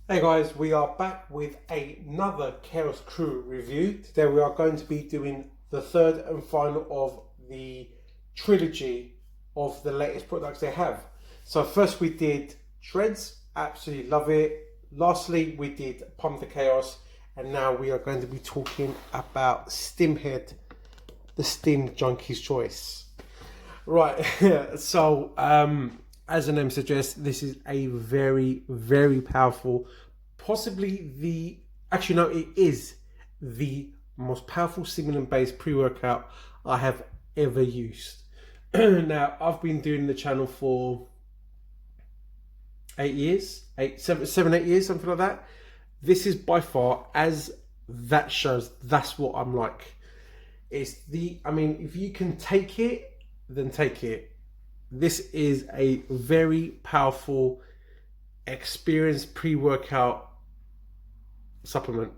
Hey guys, we are back with another Chaos Crew review. Today we are going to be doing the third and final of the trilogy of the latest products they have. So first we did Shreds, absolutely love it. Lastly we did Pump the Chaos, and now we are going to be talking about Stimhead, the Stim Junkie's Choice. Right, as the name suggests, this is a very, very powerful, possibly the, actually, no, it is the most powerful stimulant based pre workout I have ever used. Now, I've been doing the channel for 8 years, 8 years, something like that. This is by far, as that shows, that's what I'm like. I mean, if you can take it, then take it. This is a very powerful, experienced pre-workout supplement.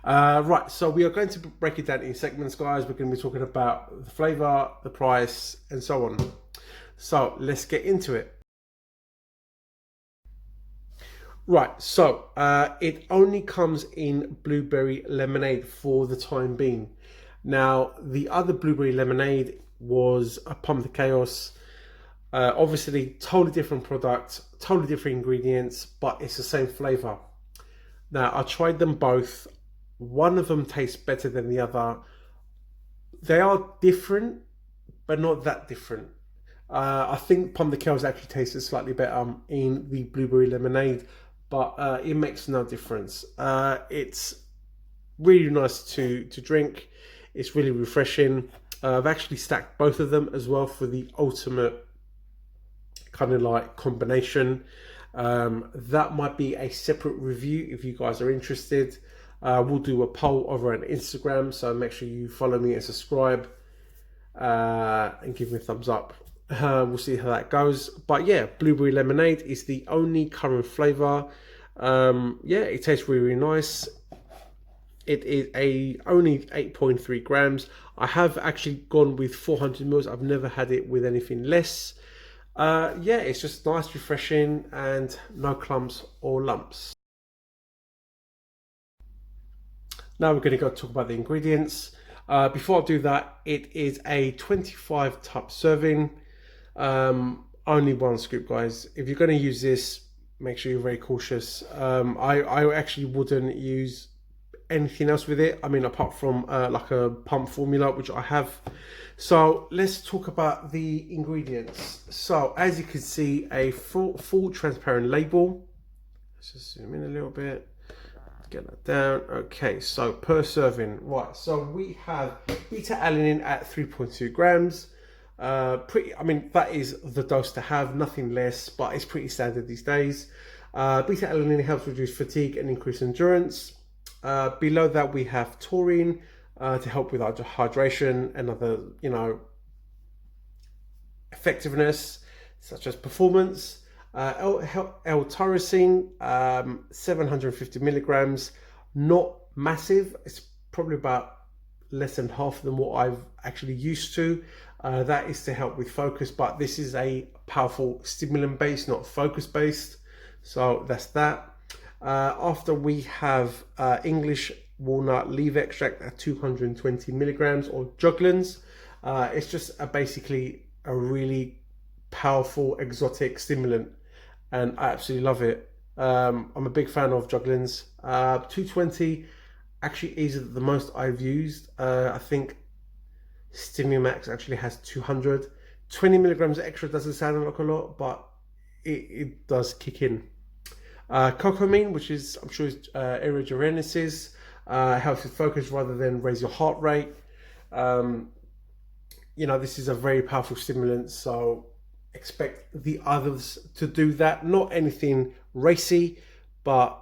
Right, so we are going to break it down in segments, guys. We're going to be talking about the flavor, the price, and so on. So let's get into it. Right, so it only comes in blueberry lemonade for the time being. Now, the other blueberry lemonade was a Pump the Chaos. Obviously, totally different product, totally different ingredients, but it's the same flavor. Now, I tried them both. One of them tastes better than the other. They are different, but not that different. I think Pump the Chaos actually tasted slightly better in the blueberry lemonade, but it makes no difference. It's really nice to drink. It's really refreshing. I've actually stacked both of them as well for the ultimate kind of like combination. That might be a separate review if you guys are interested. We'll do a poll over on Instagram, so make sure you follow me and subscribe, and give me a thumbs up. We'll see how that goes. But yeah, blueberry lemonade is the only current flavor. Yeah, it tastes really, really nice. It is only 8.3 grams. I have actually gone with 400 mils. I've never had it with anything less. Yeah, it's just nice, refreshing, and no clumps or lumps. Now we're going to go talk about the ingredients. Before I do that, it is a 25 cup serving. Only one scoop, guys. If you're going to use this, make sure you're very cautious. I actually wouldn't use anything else with it. I mean, apart from like a pump formula, which I have. So let's talk about the ingredients. So as you can see, a full transparent label. Let's just zoom in a little bit. Get that down. Okay, so per serving, right? So we have beta alanine at 3.2 grams. I mean, that is the dose to have, nothing less, but it's pretty standard these days. Beta alanine helps reduce fatigue and increase endurance. Below that, we have taurine to help with hydration and other, effectiveness, such as performance. L-tyrosine, 750 milligrams, not massive. It's probably about less than half than what I've actually used to. That is to help with focus, but this is a powerful stimulant based, not focus based. So that's that. After we have English walnut leaf extract at 220 milligrams, or Juglans. It's just basically a really powerful exotic stimulant, and I absolutely love it. I'm a big fan of Juglans. 220 actually is the most I've used. I think Stimumax actually has 200. 20 milligrams extra doesn't sound like a lot, but it does kick in. Cocamine, which is, I'm sure, is aerogenesis, helps with focus rather than raise your heart rate. This is a very powerful stimulant, so expect the others to do that. Not anything racy, but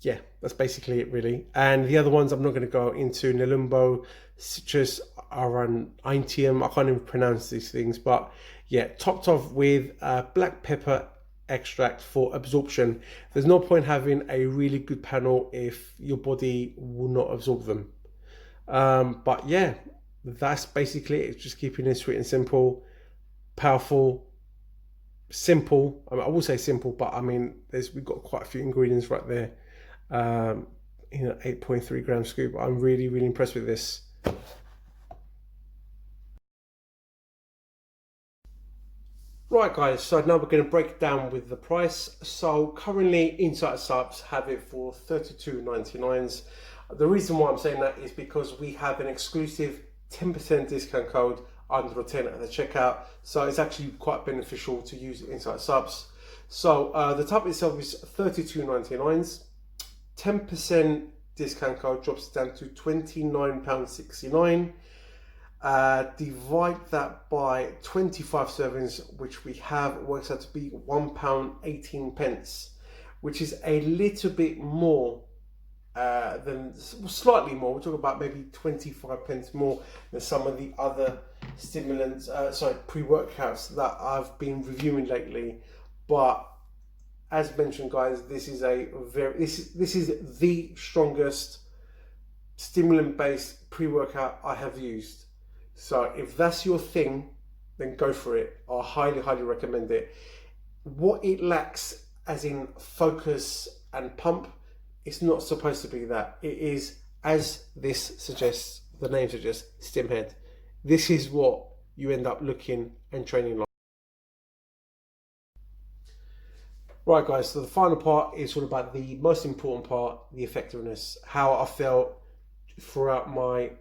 yeah, that's basically it, really. And the other ones I'm not going to go into: Nelumbo, Citrus, Arantium. I can't even pronounce these things, but yeah, topped off with black pepper extract for absorption. There's no point having a really good panel if your body will not absorb them. But yeah, that's basically it. It's just keeping it sweet and simple, powerful simple. I mean, I will say simple, but I mean, we've got quite a few ingredients right there. In an 8.3 gram scoop. I'm really, really impressed with this. Right guys, so now we're going to break it down with the price. So currently Insight Subs have it for $32.99. The reason why I'm saying that is because we have an exclusive 10% discount code under the 10 at the checkout. So it's actually quite beneficial to use Insight Subs. So the tub itself is $32.99. 10% discount code drops it down to £29.69. Divide that by 25 servings, which we have, works out to be £1.18, which is a little bit more slightly more. We're talking about maybe 25 pence more than some of the other stimulants, pre-workouts that I've been reviewing lately. But as mentioned, guys, this is this is the strongest stimulant-based pre-workout I have used. So if that's your thing, then go for it. I highly, highly recommend it. What it lacks, as in focus and pump, it's not supposed to be that. It is, as this suggests, the name suggests, stim head. This is what you end up looking and training like. Right guys, so the final part is all about the most important part, the effectiveness. How I felt throughout my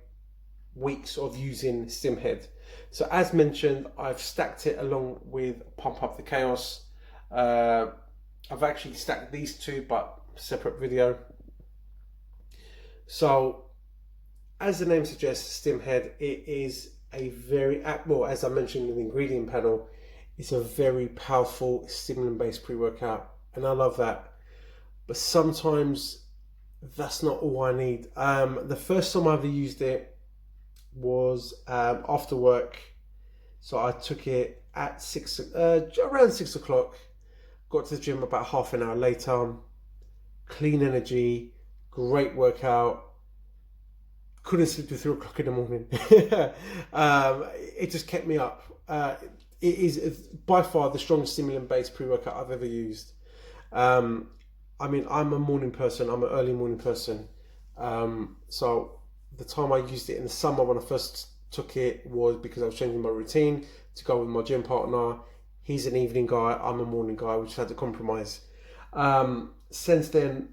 weeks of using Stim Head. So as mentioned, I've stacked it along with Pump Up the Chaos. I've actually stacked these two, but separate video. So as the name suggests, Stim Head, it is a very, well, as I mentioned in the ingredient panel, it's a very powerful stimulant based pre-workout, and I love that. But sometimes that's not all I need. The first time I ever used it was after work. So I took it at around 6 o'clock, got to the gym about half an hour later, clean energy, great workout, couldn't sleep till 3 o'clock in the morning. It just kept me up. It is by far the strongest stimulant based pre-workout I've ever used. I mean, I'm a morning person, I'm an early morning person. So the time I used it in the summer when I first took it was because I was changing my routine to go with my gym partner. He's an evening guy, I'm a morning guy, we just had to compromise. Since then,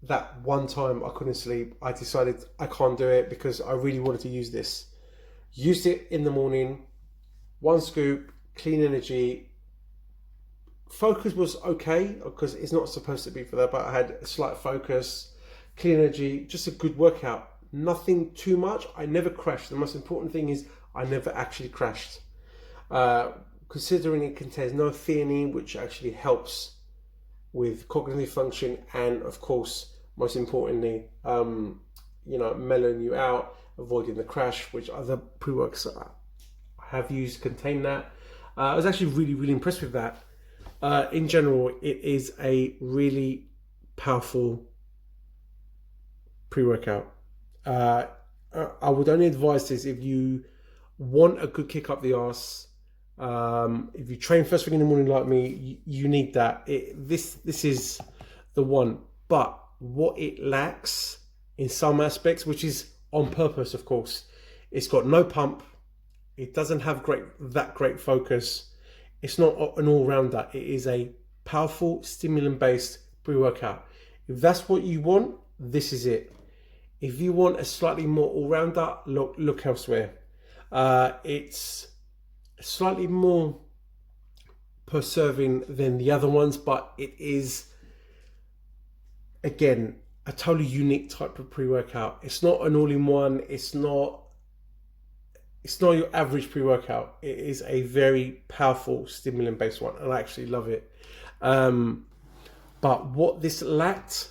that one time I couldn't sleep, I decided I can't do it because I really wanted to use this. Used it in the morning, one scoop, clean energy. Focus was okay because it's not supposed to be for that, but I had a slight focus, clean energy, just a good workout. Nothing too much. I never crashed. The most important thing is I never actually crashed. Considering it contains no theanine, which actually helps with cognitive function, and of course, most importantly, mellowing you out, avoiding the crash, which other pre-works I have used contain that. I was actually really, really impressed with that. In general, it is a really powerful pre-workout. I would only advise this if you want a good kick up the arse. If you train first thing in the morning like me, you need that. This is the one. But what it lacks in some aspects, which is on purpose, of course, it's got no pump. It doesn't have that great focus. It's not an all-rounder. It is a powerful stimulant-based pre-workout. If that's what you want, this is it. If you want a slightly more all-rounder, look elsewhere. It's slightly more per serving than the other ones, but it is, again, a totally unique type of pre-workout. It's not an all-in-one. It's not your average pre-workout. It is a very powerful stimulant-based one, and I actually love it. But what this lacked,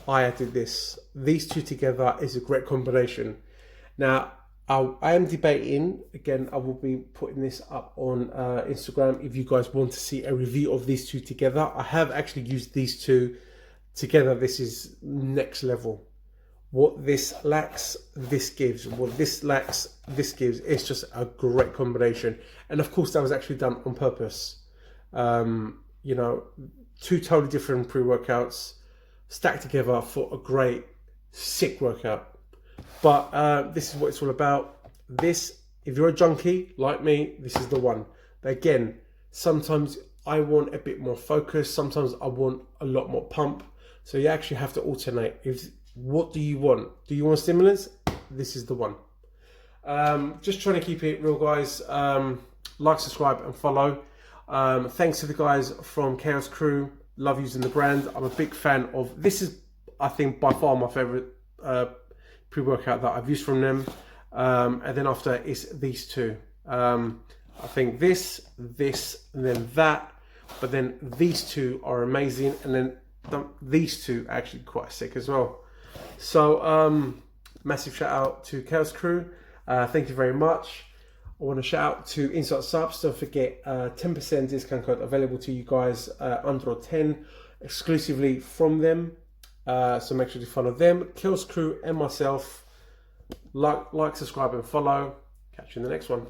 I added this. These two together is a great combination. Now, I am debating, again, I will be putting this up on Instagram if you guys want to see a review of these two together. I have actually used these two together. This is next level. What this lacks, this gives. What this lacks, this gives. It's just a great combination. And of course, that was actually done on purpose. You know, two totally different pre-workouts stacked together for a great, sick workout. But this is what it's all about. This, if you're a junkie like me, this is the one. But again, sometimes I want a bit more focus. Sometimes I want a lot more pump. So you actually have to alternate. What do you want? Do you want stimulants? This is the one. Just trying to keep it real, guys. Like, subscribe, and follow. Thanks to the guys from Chaos Crew. Love using the brand. I'm a big fan of this. Is, I think, by far my favorite pre-workout that I've used from them. And then after it's these two. I think this, and then that. But then these two are amazing, and then these two are actually quite sick as well. So massive shout out to Chaos Crew. Thank you very much. I want to shout out to Insight Subs. Don't forget 10% discount code available to you guys under 10 exclusively from them. So make sure to follow them, Chaos Crew, and myself. Like, subscribe, and follow. Catch you in the next one.